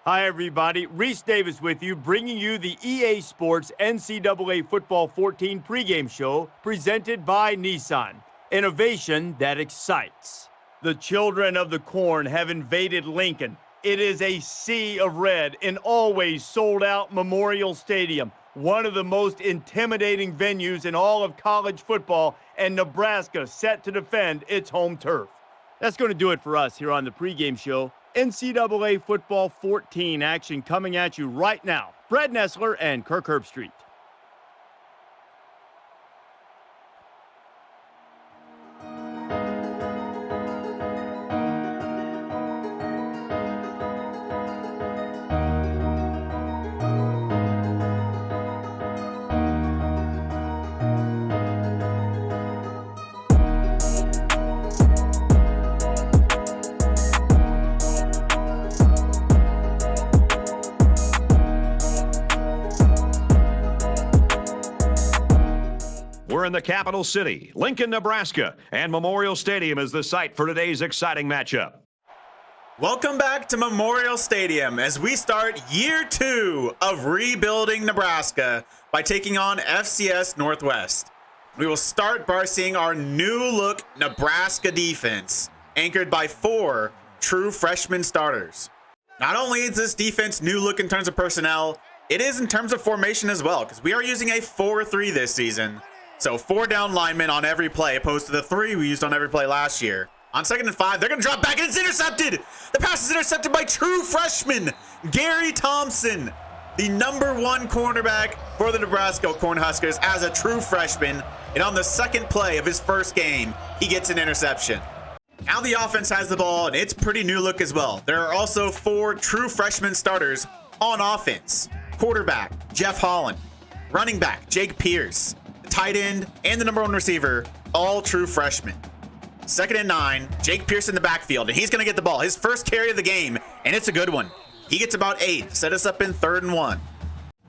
Hi, everybody. Reese Davis with you, bringing you the EA Sports NCAA Football 14 pregame show presented by Nissan. Innovation that excites. The children of the corn have invaded Lincoln. It is a sea of red in always sold-out Memorial Stadium, one of the most intimidating venues in all of college football, and Nebraska set to defend its home turf. That's going to do it for us here on the pregame show. NCAA Football 14 action coming at you right now. Brad Nessler and Kirk Herbstreit. We're in the capital city, Lincoln, Nebraska, and Memorial Stadium is the site for today's exciting matchup. Welcome back to Memorial Stadium as we start year 2 of rebuilding Nebraska by taking on FCS Northwest. We will start by seeing our new look Nebraska defense, anchored by 4 true freshman starters. Not only is this defense new look in terms of personnel, it is in terms of formation as well, because we are using a 4-3 this season. So 4 down linemen on every play, opposed to the 3 we used on every play last year. On 2nd and 5, they're going to drop back, and it's intercepted! The pass is intercepted by true freshman Gary Thompson, the #1 cornerback for the Nebraska Cornhuskers as a true freshman. And on the 2nd play of his first game, he gets an interception. Now the offense has the ball, and it's pretty new look as well. There are also 4 true freshman starters on offense. Quarterback, Jeff Holland. Running back, Jake Pierce. Tight end, and the #1 receiver, all true freshmen. 2nd and 9, Jake Pierce in the backfield, and he's going to get the ball. His first carry of the game, and it's a good one. He gets about 8 to set us up in 3rd and 1.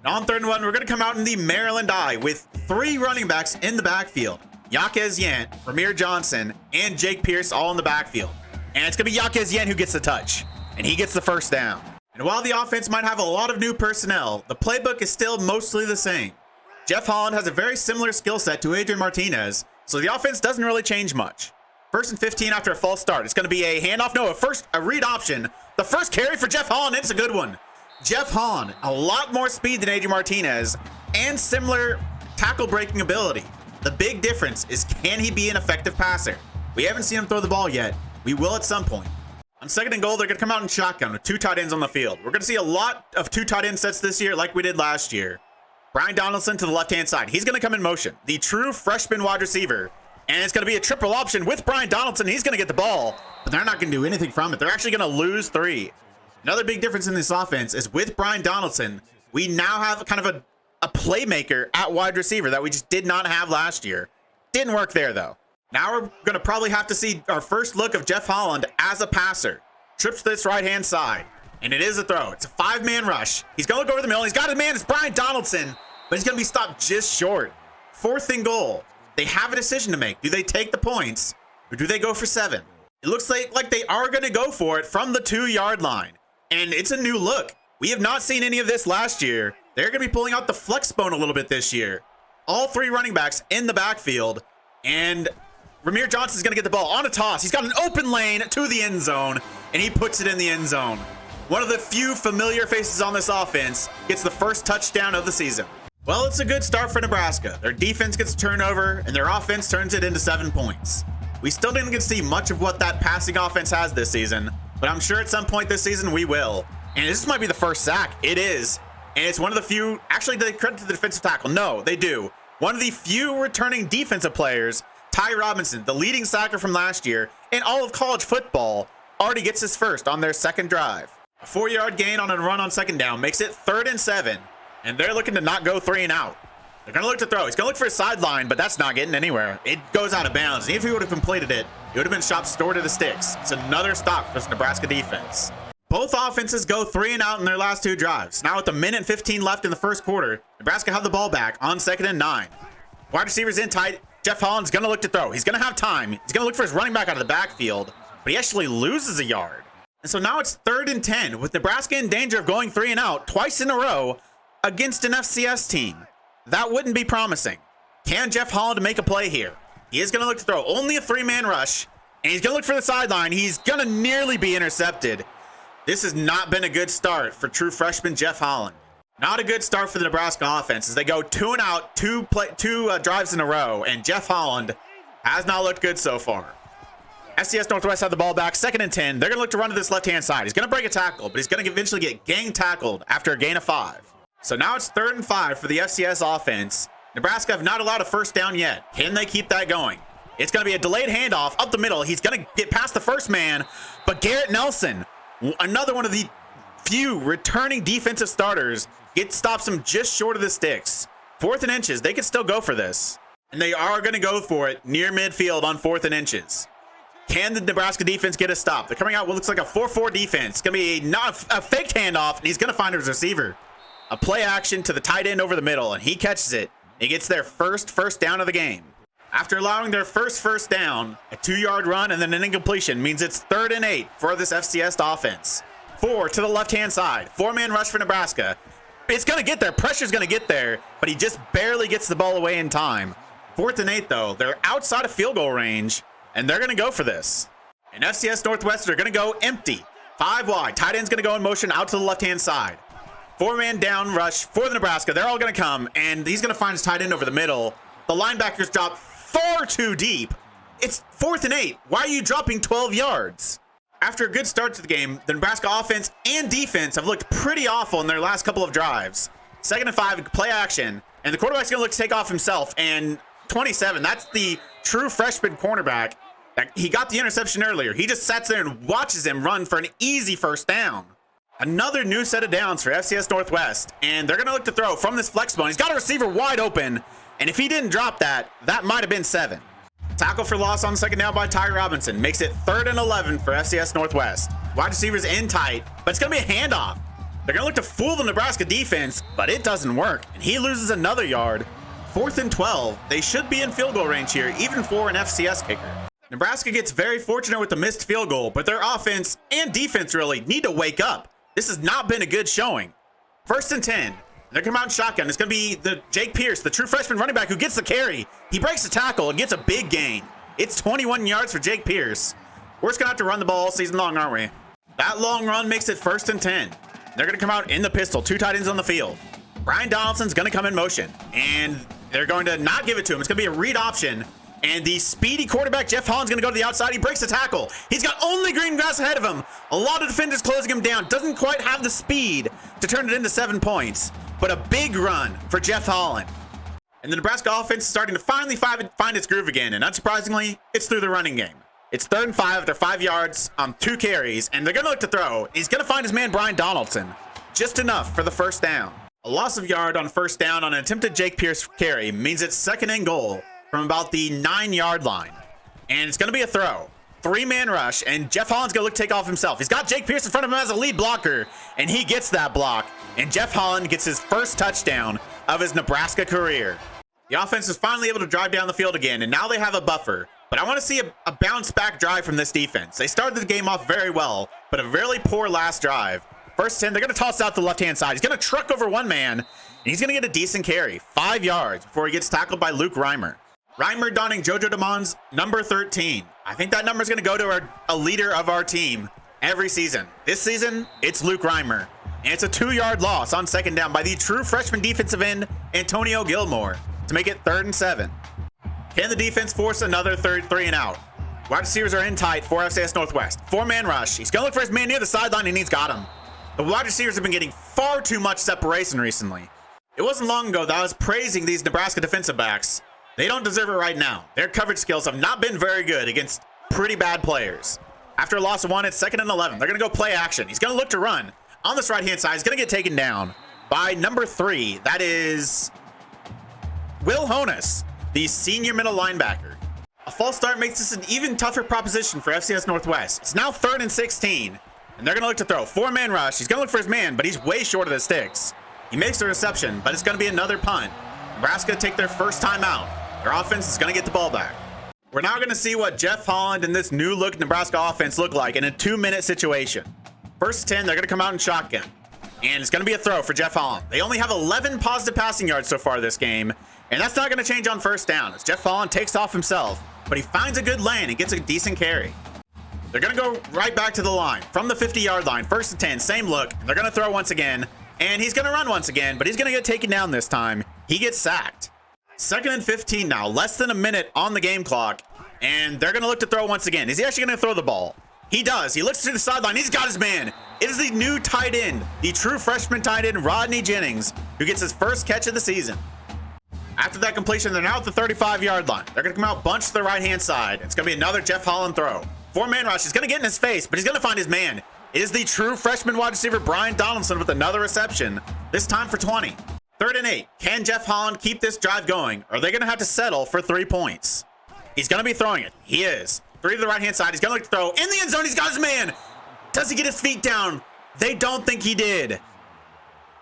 And on 3rd and 1, we're going to come out in the Maryland I with 3 running backs in the backfield. Yaquez Yant, Ramir Johnson, and Jake Pierce all in the backfield. And it's going to be Yaquez Yant who gets the touch, and he gets the first down. And while the offense might have a lot of new personnel, the playbook is still mostly the same. Jeff Holland has a very similar skill set to Adrian Martinez, so the offense doesn't really change much. 1st and 15 after a false start. It's going to be a handoff. No, a read option. The first carry for Jeff Holland. It's a good one. Jeff Holland, a lot more speed than Adrian Martinez and similar tackle breaking ability. The big difference is, can he be an effective passer? We haven't seen him throw the ball yet. We will at some point. On 2nd and goal, they're going to come out in shotgun with 2 tight ends on the field. We're going to see a lot of 2 tight end sets this year like we did last year. Brian Donaldson to the left-hand side. He's going to come in motion. The true freshman wide receiver. And it's going to be a triple option with Brian Donaldson. He's going to get the ball, but they're not going to do anything from it. They're actually going to lose 3. Another big difference in this offense is with Brian Donaldson, we now have kind of a playmaker at wide receiver that we just did not have last year. Didn't work there, though. Now we're going to probably have to see our first look of Jeff Holland as a passer. Trips to this right-hand side, and it is a throw. It's a 5-man rush. He's going to look over the middle. He's got his man. It's Brian Donaldson. But he's going to be stopped just short. 4th and goal. They have a decision to make. Do they take the points or do they go for 7? It looks like they are going to go for it from the 2-yard line. And it's a new look. We have not seen any of this last year. They're going to be pulling out the flex bone a little bit this year. All 3 running backs in the backfield. And Ramir Johnson is going to get the ball on a toss. He's got an open lane to the end zone, and he puts it in the end zone. One of the few familiar faces on this offense gets the first touchdown of the season. Well, it's a good start for Nebraska. Their defense gets a turnover, and their offense turns it into 7 points. We still didn't get to see much of what that passing offense has this season, but I'm sure at some point this season we will. And this might be the first sack. It is. And it's one of the few, actually, they credit to the defensive tackle. No, they do. One of the few returning defensive players, Ty Robinson, the leading sacker from last year, in all of college football, already gets his first on their 2nd drive. A 4-yard gain on a run on 2nd down makes it 3rd and 7. And they're looking to not go 3 and out. They're going to look to throw. He's going to look for a sideline, but that's not getting anywhere. It goes out of bounds. And if he would have completed it, it would have been shot stored to the sticks. It's another stop for this Nebraska defense. Both offenses go 3 and out in their last 2 drives. Now with a minute 15 left in the first quarter, Nebraska have the ball back on 2nd and 9. Wide receivers in tight. Jeff Holland's going to look to throw. He's going to have time. He's going to look for his running back out of the backfield, but he actually loses a yard. And so now it's 3rd and 10 with Nebraska in danger of going 3 and out twice in a row against an FCS team. That wouldn't be promising. Can Jeff Holland make a play here? He is going to look to throw only a 3-man rush, and he's going to look for the sideline. He's going to nearly be intercepted. This has not been a good start for true freshman Jeff Holland. Not a good start for the Nebraska offense as they go 2 and out, two drives in a row, and Jeff Holland has not looked good so far. FCS Northwest have the ball back, 2nd and 10. They're going to look to run to this left-hand side. He's going to break a tackle, but he's going to eventually get gang tackled after a gain of 5. So now it's 3rd and 5 for the FCS offense. Nebraska have not allowed a first down yet. Can they keep that going? It's going to be a delayed handoff up the middle. He's going to get past the first man, but Garrett Nelson, another one of the few returning defensive starters, stops him just short of the sticks. 4th and inches. They could still go for this. And they are going to go for it near midfield on 4th and inches. Can the Nebraska defense get a stop? They're coming out what looks like a 4-4 defense. It's going to be a faked handoff, and he's going to find his receiver. A play action to the tight end over the middle, and he catches it. He gets their first down of the game. After allowing their first down, a 2-yard run and then an incompletion means it's 3rd and 8 for this FCS offense. 4 to the left-hand side. 4-man rush for Nebraska. It's going to get there. Pressure's going to get there, but he just barely gets the ball away in time. 4th and 8, though. They're outside of field goal range, and they're going to go for this. And FCS Northwest are going to go empty. 5 wide. Tight end's going to go in motion out to the left-hand side. 4-man down rush for the Nebraska. They're all going to come, and he's going to find his tight end over the middle. The linebackers drop far too deep. It's 4th and 8. Why are you dropping 12 yards? After a good start to the game, the Nebraska offense and defense have looked pretty awful in their last couple of drives. 2nd and 5, play action, and the quarterback's going to look to take off himself, and 27, that's the true freshman cornerback. He got the interception earlier. He just sits there and watches him run for an easy first down. Another new set of downs for FCS Northwest, and they're going to look to throw from this flex bone. He's got a receiver wide open, and if he didn't drop that, that might have been 7. Tackle for loss on 2nd down by Ty Robinson makes it 3rd and 11 for FCS Northwest. Wide receivers in tight, but it's going to be a handoff. They're going to look to fool the Nebraska defense, but it doesn't work, and he loses another yard. 4th and 12. They should be in field goal range here, even for an FCS kicker. Nebraska gets very fortunate with the missed field goal, but their offense and defense really need to wake up. This has not been a good showing. 1st and 10. They're coming out in shotgun. It's going to be the Jake Pierce, the true freshman running back, who gets the carry. He breaks the tackle and gets a big gain. It's 21 yards for Jake Pierce. We're just going to have to run the ball all season long, aren't we? That long run makes it 1st and 10. They're going to come out in the pistol. 2 tight ends on the field. Brian Donaldson's going to come in motion, and they're going to not give it to him. It's going to be a read option. And the speedy quarterback, Jeff Holland's going to go to the outside. He breaks the tackle. He's got only green grass ahead of him. A lot of defenders closing him down. Doesn't quite have the speed to turn it into 7 points. But a big run for Jeff Holland. And the Nebraska offense is starting to finally find its groove again. And unsurprisingly, it's through the running game. It's 3rd and 5 after 5 yards on 2 carries. And they're going to look to throw. He's going to find his man, Brian Donaldson. Just enough for the first down. A loss of yard on 1st down on an attempted Jake Pierce carry means it's 2nd and goal from about the 9-yard line. And it's going to be a throw. 3-man rush, and Jeff Holland's going to look to take off himself. He's got Jake Pierce in front of him as a lead blocker, and he gets that block. And Jeff Holland gets his first touchdown of his Nebraska career. The offense is finally able to drive down the field again, and now they have a buffer. But I want to see a bounce-back drive from this defense. They started the game off very well, but a really poor last drive. 1st 10, they're going to toss out the left-hand side. He's going to truck over one man, and he's going to get a decent carry. 5 yards before he gets tackled by Luke Reimer. Reimer donning JoJo DeMond's number 13. I think that number is going to go to a leader of our team every season. This season, it's Luke Reimer. And it's a 2-yard loss on 2nd down by the true freshman defensive end, Antonio Gilmore, to make it 3rd and 7. Can the defense force another 3 and out? Wide receivers are in tight for FCS Northwest. 4-man rush. He's going to look for his man near the sideline, and he's got him. The wide receivers have been getting far too much separation recently. It wasn't long ago that I was praising these Nebraska defensive backs. They don't deserve it right now. Their coverage skills have not been very good against pretty bad players. After a loss of 1, it's 2nd and 11. They're going to go play action. He's going to look to run. On this right-hand side, he's going to get taken down by number 3. That is Will Honus, the senior middle linebacker. A false start makes this an even tougher proposition for FCS Northwest. It's now 3rd and 16, and they're going to look to throw. 4-man rush. He's going to look for his man, but he's way short of the sticks. He makes the reception, but it's going to be another punt. Nebraska take their first time out. Their offense is going to get the ball back. We're now going to see what Jeff Holland and this new look Nebraska offense look like in a 2-minute situation. First 10, they're going to come out in shotgun. And it's going to be a throw for Jeff Holland. They only have 11 positive passing yards so far this game. And that's not going to change on first down as Jeff Holland takes off himself. But he finds a good lane and gets a decent carry. They're going to go right back to the line from the 50-yard line. First and 10, same look. They're going to throw once again. And he's going to run once again, but he's going to get taken down this time. He gets sacked. Second and 15 now, less than a minute on the game clock. And they're going to look to throw once again. Is he actually going to throw the ball? He does. He looks to the sideline. He's got his man. It is the new tight end, the true freshman tight end, Rodney Jennings, who gets his first catch of the season. After that completion, they're now at the 35-yard line. They're going to come out bunch to the right-hand side. It's going to be another Jeff Holland throw. 4-man rush. He's going to get in his face, but he's going to find his man. It is the true freshman wide receiver, Brian Donaldson, with another reception, this time for 20. 3rd and 8. Can Jeff Holland keep this drive going? Or are they going to have to settle for 3 points? He's going to be throwing it. He is. 3 to the right-hand side. He's going to look to throw in the end zone. He's got his man. Does he get his feet down? They don't think he did.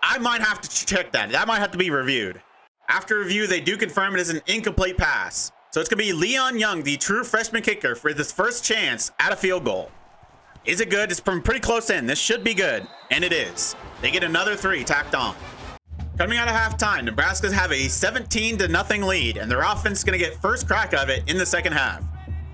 I might have to check that. That might have to be reviewed. After review, they do confirm it is an incomplete pass. So it's going to be Leon Young, the true freshman kicker, for this first chance at a field goal. Is it good? It's from pretty close in. This should be good. And it is. They get another 3 tacked on. Coming out of halftime, Nebraska's have a 17-0 lead, and their offense is going to get first crack of it in the second half.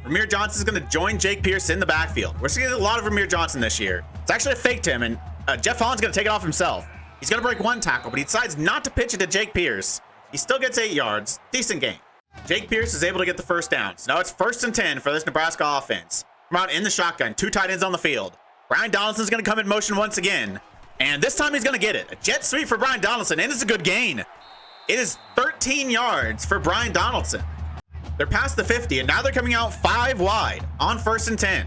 Ramir Johnson is going to join Jake Pierce in the backfield. We're seeing a lot of Ramir Johnson this year. It's actually a fake to him, and Jeff Holland's going to take it off himself. He's going to break 1 tackle, but he decides not to pitch it to Jake Pierce. He still gets 8 yards. Decent game. Jake Pierce is able to get the first down. So now it's 1st and 10 for this Nebraska offense. Come out in the shotgun. 2 tight ends on the field. Brian Donaldson's going to come in motion once again. And this time he's going to get it. A jet sweep for Brian Donaldson, and it's a good gain. It is 13 yards for Brian Donaldson. They're past the 50, and now they're coming out 5 wide on 1st and 10.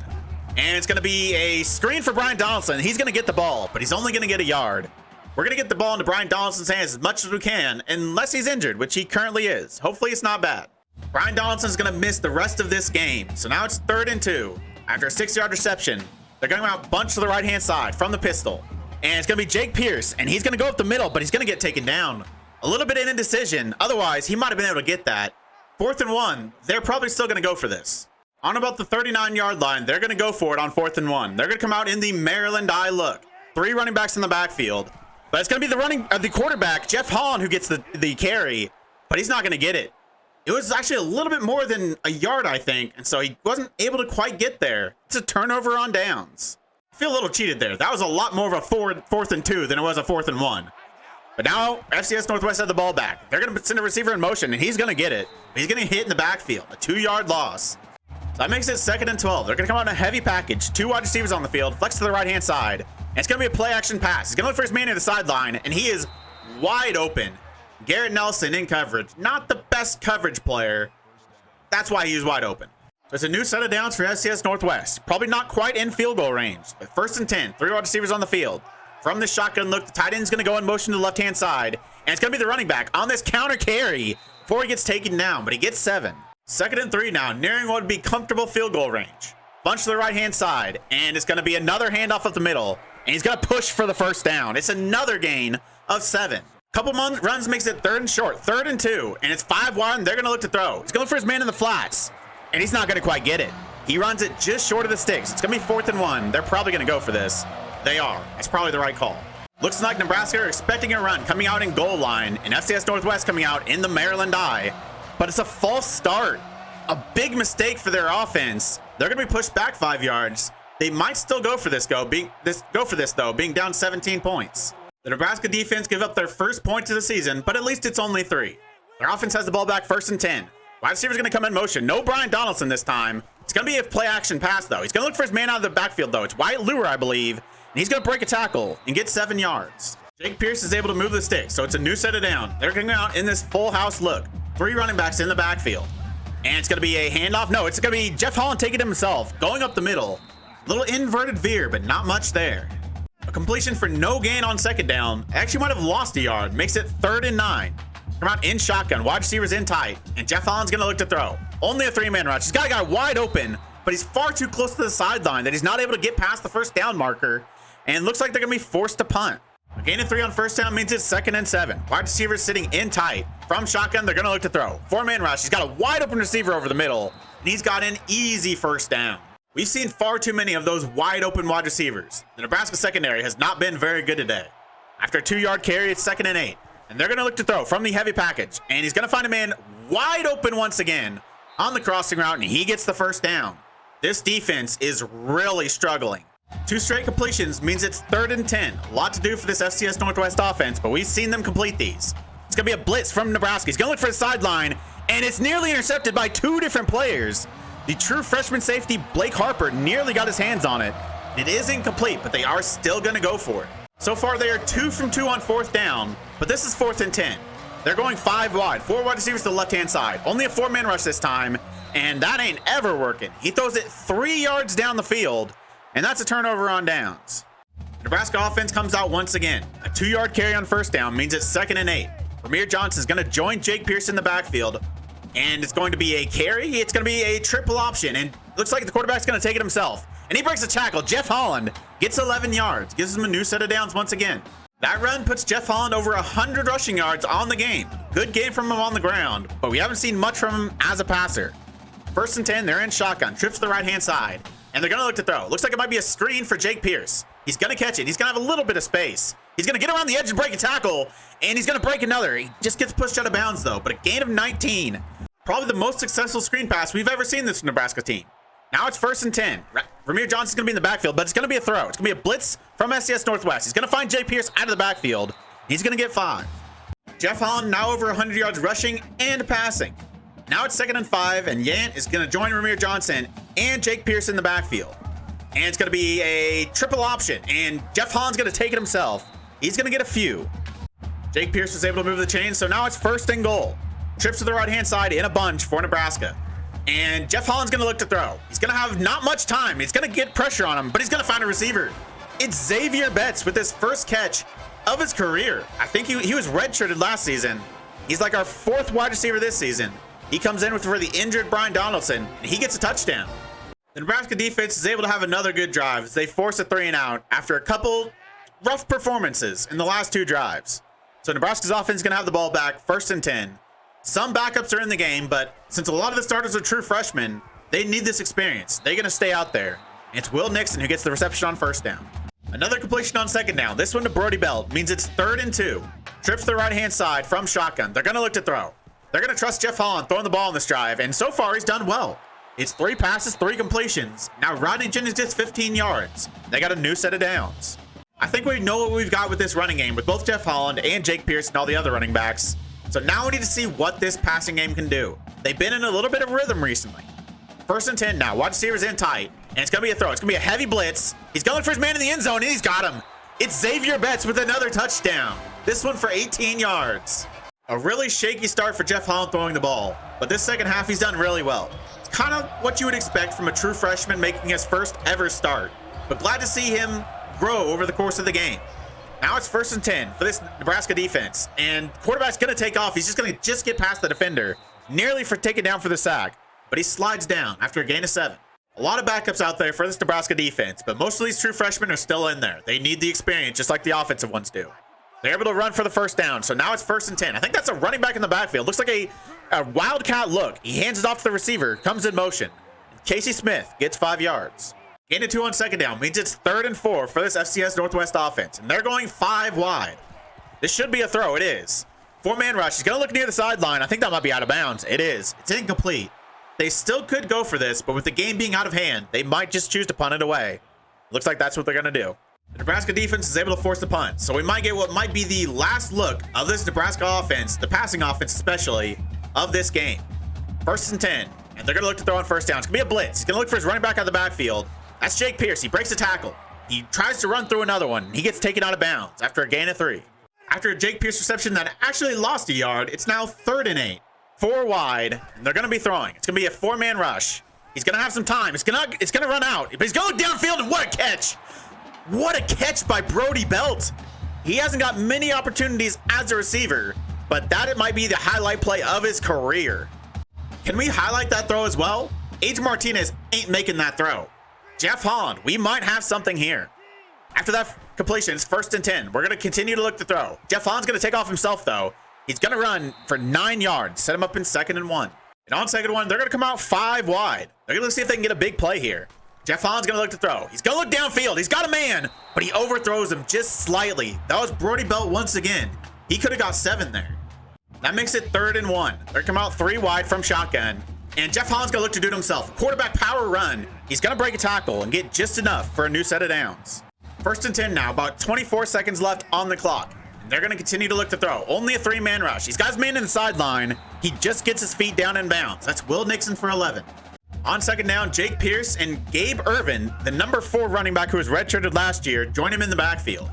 And it's going to be a screen for Brian Donaldson. He's going to get the ball, but he's only going to get a yard. We're going to get the ball into Brian Donaldson's hands as much as we can, unless he's injured, which he currently is. Hopefully it's not bad. Brian Donaldson's going to miss the rest of this game. So now it's 3rd and 2. After a 6-yard reception, they're going to come out bunch to the right-hand side from the pistol. And it's going to be Jake Pierce, and he's going to go up the middle, but he's going to get taken down. A little bit in indecision. Otherwise, he might have been able to get that. 4th and 1. They're probably still going to go for this. On about the 39-yard line, they're going to go for it on 4th and 1. They're going to come out in the Maryland I look. 3 running backs in the backfield. But it's going to be the quarterback, Jeff Holland, who gets the carry. But he's not going to get it. It was actually a little bit more than a yard, I think. And so he wasn't able to quite get there. It's a turnover on downs. I feel a little cheated there. That was a lot more of a 4th and 2 than it was a 4th and 1. But now FCS Northwest had the ball back. They're going to send a receiver in motion, and he's going to get it. He's going to hit in the backfield. A 2-yard loss. So that makes it 2nd and 12. They're going to come out in a heavy package. 2 wide receivers on the field. Flex to the right-hand side. And it's going to be a play-action pass. He's going to look for his man near the sideline, and he is wide open. Garrett Nelson in coverage. Not the best coverage player. That's why he was wide open. So it's a new set of downs for FCS Northwest. Probably not quite in field goal range. But 1st and 10. 3 wide receivers on the field. From the shotgun look, the tight end's going to go in motion to the left-hand side. And it's going to be the running back on this counter carry before he gets taken down. But he gets 7. 2nd and 3 now, nearing what would be comfortable field goal range. Bunch to the right-hand side. And it's going to be another handoff up the middle. And he's going to push for the first down. It's another gain of 7. Couple runs makes it 3rd and short. 3rd and 2. And it's 5 wide, and they're going to look to throw. He's going for his man in the flats. And he's not going to quite get it. He runs it just short of the sticks. It's going to be 4th and 1. They're probably going to go for this. They are. That's probably the right call. Looks like Nebraska are expecting a run coming out in goal line, and FCS Northwest coming out in the Maryland I. But it's a false start. A big mistake for their offense. They're going to be pushed back 5 yards. They might still go for this, being down 17 points. The Nebraska defense give up their first point of the season, but at least it's only 3. Their offense has the ball back 1st and 10. Wide receiver's going to come in motion. No Brian Donaldson this time. It's going to be a play-action pass, though. He's going to look for his man out of the backfield, though. It's Wyatt Lure, I believe. And he's going to break a tackle and get 7 yards. Jake Pierce is able to move the sticks, so it's a new set of down. They're going out in this full house look. 3 running backs in the backfield. And it's going to be a handoff. No, it's going to be Jeff Holland taking it himself, going up the middle. Little inverted veer, but not much there. A completion for no gain on 2nd down. Actually might have lost a yard. Makes it 3rd and 9. Come out in shotgun. Wide receivers in tight. And Jeff Holland's going to look to throw. Only a 3-man rush. He's got a guy wide open, but he's far too close to the sideline that he's not able to get past the first down marker. And it looks like they're going to be forced to punt. A gain of 3 on 1st down means it's 2nd and 7. Wide receivers sitting in tight. From shotgun, they're going to look to throw. 4-man rush. He's got a wide open receiver over the middle. and he's got an easy first down. We've seen far too many of those wide open wide receivers. The Nebraska secondary has not been very good today. After a 2-yard carry, it's 2nd and 8. And they're going to look to throw from the heavy package. And he's going to find a man wide open once again on the crossing route, and he gets the first down. This defense is really struggling. 2 straight completions means it's 3rd and 10. A lot to do for this FCS Northwest offense, but we've seen them complete these. It's going to be a blitz from Nebraska. He's going to look for the sideline, and it's nearly intercepted by 2 different players. The true freshman safety, Blake Harper, nearly got his hands on it. It is incomplete, but they are still going to go for it. So far, they are 2 from 2 on 4th down, but this is 4th and 10. They're going 5 wide, 4 wide receivers to the left-hand side. Only a 4-man rush this time, and that ain't ever working. He throws it 3 yards down the field, and that's a turnover on downs. Nebraska offense comes out once again. A 2-yard carry on 1st down means it's 2nd and 8. Ramir Johnson is going to join Jake Pierce in the backfield, and it's going to be a carry. It's going to be a triple option, and looks like the quarterback's going to take it himself. And he breaks a tackle. Jeff Holland gets 11 yards, gives him a new set of downs once again. That run puts Jeff Holland over 100 rushing yards on the game. Good game from him on the ground, but we haven't seen much from him as a passer. 1st and 10, they're in shotgun, trips to the right-hand side, and they're going to look to throw. Looks like it might be a screen for Jake Pierce. He's going to catch it. He's going to have a little bit of space. He's going to get around the edge and break a tackle, and he's going to break another. He just gets pushed out of bounds, though, but a gain of 19. Probably the most successful screen pass we've ever seen this Nebraska team. Now it's 1st and 10. Ramir Johnson's going to be in the backfield, but it's going to be a throw. It's going to be a blitz from SCS Northwest. He's going to find Jay Pierce out of the backfield. He's going to get 5. Jeff Holland now over 100 yards rushing and passing. Now it's 2nd and 5, and Yant is going to join Ramir Johnson and Jake Pierce in the backfield. And it's going to be a triple option, and Jeff Holland's going to take it himself. He's going to get a few. Jake Pierce was able to move the chains, so now it's 1st and goal. Trips to the right-hand side in a bunch for Nebraska. And Jeff Holland's going to look to throw. He's going to have not much time. He's going to get pressure on him, but he's going to find a receiver. It's Xavier Betts with his first catch of his career. I think he was redshirted last season. He's like our 4th wide receiver this season. He comes in for the injured Brian Donaldson, and he gets a touchdown. The Nebraska defense is able to have another good drive as they force a 3 and out after a couple rough performances in the last 2 drives. So Nebraska's offense is going to have the ball back, 1st and 10. Some backups are in the game, but since a lot of the starters are true freshmen, they need this experience. They're going to stay out there. And it's Will Nixon who gets the reception on 1st down. Another completion on 2nd down. This one to Brody Belt means it's 3rd and 2. Trips to the right-hand side from shotgun. They're going to look to throw. They're going to trust Jeff Holland throwing the ball on this drive, and so far he's done well. It's 3 passes, 3 completions. Now Rodney Jennings gets 15 yards. They got a new set of downs. I think we know what we've got with this running game with both Jeff Holland and Jake Pierce and all the other running backs. So now we need to see what this passing game can do. They've been in a little bit of rhythm recently. 1st and 10 now. Wide receivers in tight. And it's going to be a throw. It's going to be a heavy blitz. He's going for his man in the end zone, and he's got him. It's Xavier Betts with another touchdown. This one for 18 yards. A really shaky start for Jeff Holland throwing the ball. But this second half, he's done really well. It's kind of what you would expect from a true freshman making his first ever start. But glad to see him grow over the course of the game. Now it's 1st and 10 for this Nebraska defense, and quarterback's going to take off. He's just going to get past the defender, nearly for taking down for the sack, but he slides down after a gain of 7. A lot of backups out there for this Nebraska defense, but most of these true freshmen are still in there. They need the experience just like the offensive ones do. They're able to run for the 1st down, so now it's 1st and 10. I think that's a running back in the backfield. Looks like a wildcat look. He hands it off to the receiver, comes in motion. Casey Smith gets 5 yards. Gain of 2 on 2nd down means it's 3rd and 4 for this FCS Northwest offense, and they're going 5 wide. This should be a throw. It is. 4-man rush. He's going to look near the sideline. I think that might be out of bounds. It is. It's incomplete. They still could go for this, but with the game being out of hand, they might just choose to punt it away. Looks like that's what they're going to do. The Nebraska defense is able to force the punt, so we might get what might be the last look of this Nebraska offense, the passing offense especially, of this game. 1st and 10, and they're going to look to throw on 1st down. It's going to be a blitz. He's going to look for his running back out of the backfield. That's Jake Pierce. He breaks a tackle. He tries to run through another one. He gets taken out of bounds after a gain of 3. After a Jake Pierce reception that actually lost a yard, it's now 3rd and 8. 4 wide, and they're going to be throwing. It's going to be a 4-man rush. He's going to have some time. It's going to run out, but he's going downfield, and what a catch. What a catch by Brody Belt. He hasn't got many opportunities as a receiver, but that it might be the highlight play of his career. Can we highlight that throw as well? Age Martinez ain't making that throw. Jeff Holland, we might have something here. After that completion, it's 1st and 10. We're going to continue to look to throw. Jeff Holland's going to take off himself, though. He's going to run for 9 yards, set him up in 2nd and 1. And on second one, they're going to come out 5 wide. They're going to see if they can get a big play here. Jeff Holland's going to look to throw. He's going to look downfield. He's got a man, but he overthrows him just slightly. That was Brody Belt once again. He could have got 7 there. That makes it 3rd and 1. They're going to come out 3 wide from shotgun. And Jeff Holland's going to look to do it himself. Quarterback power run. He's going to break a tackle and get just enough for a new set of downs. 1st and 10 now. About 24 seconds left on the clock. They're going to continue to look to throw. Only a 3-man rush. He's got his man in the sideline. He just gets his feet down in bounds. That's Will Nixon for 11. On second down, Jake Pierce and Gabe Irvin, the number 4 running back who was redshirted last year, join him in the backfield.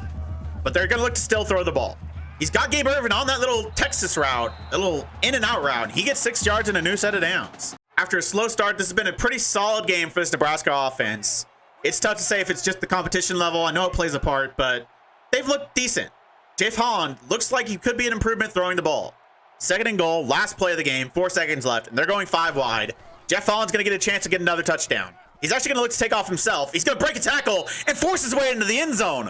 But they're going to look to still throw the ball. He's got Gabe Irvin on that little Texas route, a little in and out route. He gets 6 yards and a new set of downs. After a slow start, this has been a pretty solid game for this Nebraska offense. It's tough to say if it's just the competition level. I know it plays a part, but they've looked decent. Jeff Holland looks like he could be an improvement throwing the ball. 2nd and goal, last play of the game, 4 seconds left, and they're going 5 wide. Jeff Holland's going to get a chance to get another touchdown. He's actually going to look to take off himself. He's going to break a tackle and force his way into the end zone.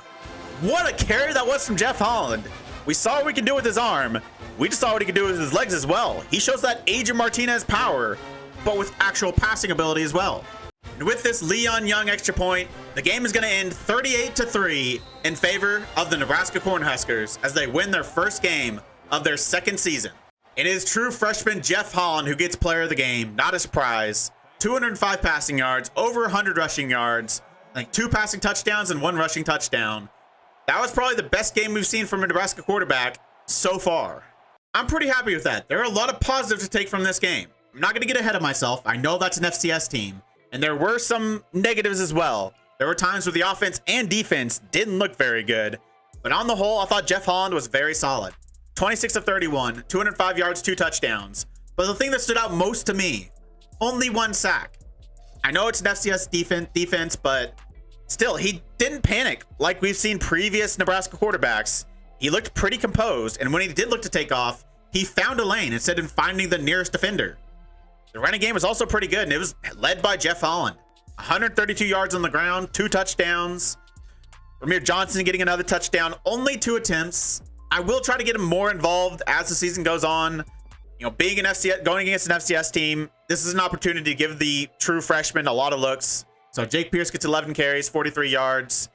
What a carry that was from Jeff Holland. We saw what we can do with his arm. We just saw what he could do with his legs as well. He shows that Adrian Martinez power, but with actual passing ability as well. And with this Leon Young extra point, the game is going to end 38-3 in favor of the Nebraska Cornhuskers as they win their first game of their 2nd season. It is true freshman Jeff Holland who gets player of the game, not a surprise. 205 passing yards, over 100 rushing yards, I think 2 passing touchdowns and 1 rushing touchdown. That was probably the best game we've seen from a Nebraska quarterback so far. I'm pretty happy with that. There are a lot of positives to take from this game. I'm not going to get ahead of myself. I know that's an FCS team, and there were some negatives as well. There were times where the offense and defense didn't look very good, but on the whole, I thought Jeff Holland was very solid. 26 of 31, 205 yards, 2 touchdowns. But the thing that stood out most to me, only 1 sack. I know it's an FCS defense, but still, he didn't panic like we've seen previous Nebraska quarterbacks. He looked pretty composed, and when he did look to take off, he found a lane instead of finding the nearest defender. The running game was also pretty good, and it was led by Jeff Holland. 132 yards on the ground, 2 touchdowns. Ramir Johnson getting another touchdown, only 2 attempts. I will try to get him more involved as the season goes on. You know, being an FCS, going against an FCS team, this is an opportunity to give the true freshman a lot of looks. So Jake Pierce gets 11 carries, 43 yards.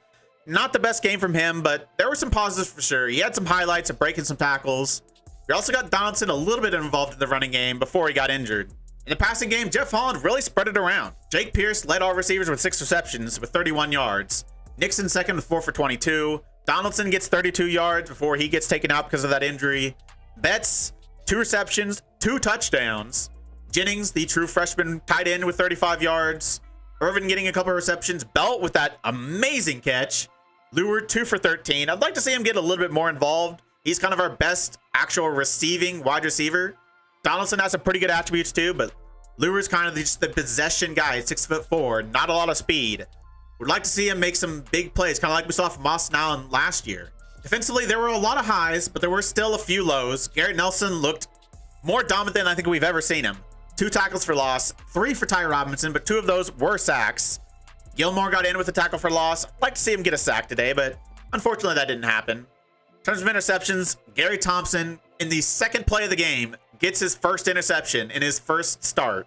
Not the best game from him, but there were some positives for sure. He had some highlights of breaking some tackles. We also got Donaldson a little bit involved in the running game before he got injured. In the passing game, Jeff Holland really spread it around. Jake Pierce led all receivers with 6 receptions with 31 yards. Nixon second with 4 for 22. Donaldson gets 32 yards before he gets taken out because of that injury. Betts, 2 receptions, 2 touchdowns. Jennings, the true freshman tight end with 35 yards. Irvin getting a couple of receptions. Belt with that amazing catch. Leward, 2 for 13. I'd like to see him get a little bit more involved. He's kind of our best actual receiving wide receiver. Donaldson has some pretty good attributes too, but Leward's kind of just the possession guy, 6'4", not a lot of speed. Would like to see him make some big plays, kind of like we saw from Austin Allen last year. Defensively, there were a lot of highs, but there were still a few lows. Garrett Nelson looked more dominant than I think we've ever seen him. 2 tackles for loss, 3 for Ty Robinson, but 2 of those were sacks. Gilmore got in with a tackle for loss. I'd like to see him get a sack today, but unfortunately that didn't happen. In terms of interceptions, Gary Thompson, in the 2nd play of the game, gets his first interception in his first start.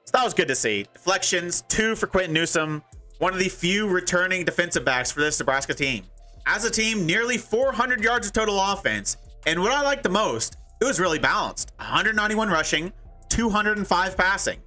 So that was good to see. Deflections, 2 for Quentin Newsome, one of the few returning defensive backs for this Nebraska team. As a team, nearly 400 yards of total offense, and what I liked the most, it was really balanced. 191 rushing, 205 passing.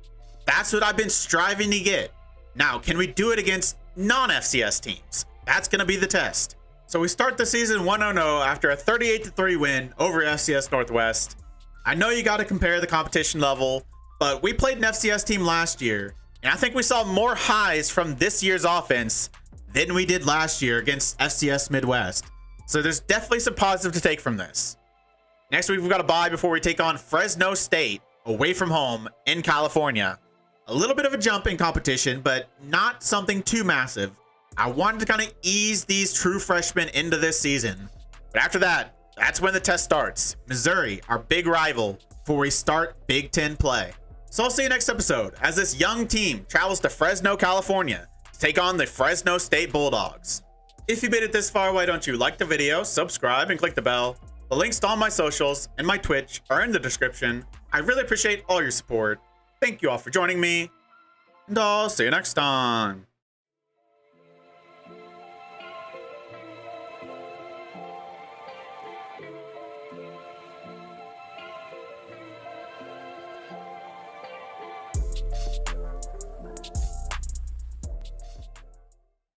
That's what I've been striving to get. Now, can we do it against non-FCS teams? That's going to be the test. So we start the season 1-0 after a 38-3 win over FCS Northwest. I know you got to compare the competition level, but we played an FCS team last year, and I think we saw more highs from this year's offense than we did last year against FCS Midwest. So there's definitely some positive to take from this. Next week, we've got a bye before we take on Fresno State away from home in California. A little bit of a jump in competition, but not something too massive. I wanted to kind of ease these true freshmen into this season. But after that, that's when the test starts. Missouri, our big rival, before we start Big Ten play. So I'll see you next episode as this young team travels to Fresno, California to take on the Fresno State Bulldogs. If you made it this far, why don't you like the video, subscribe, and click the bell. The links to all my socials and my Twitch are in the description. I really appreciate all your support. Thank you all for joining me, and I'll see you next time.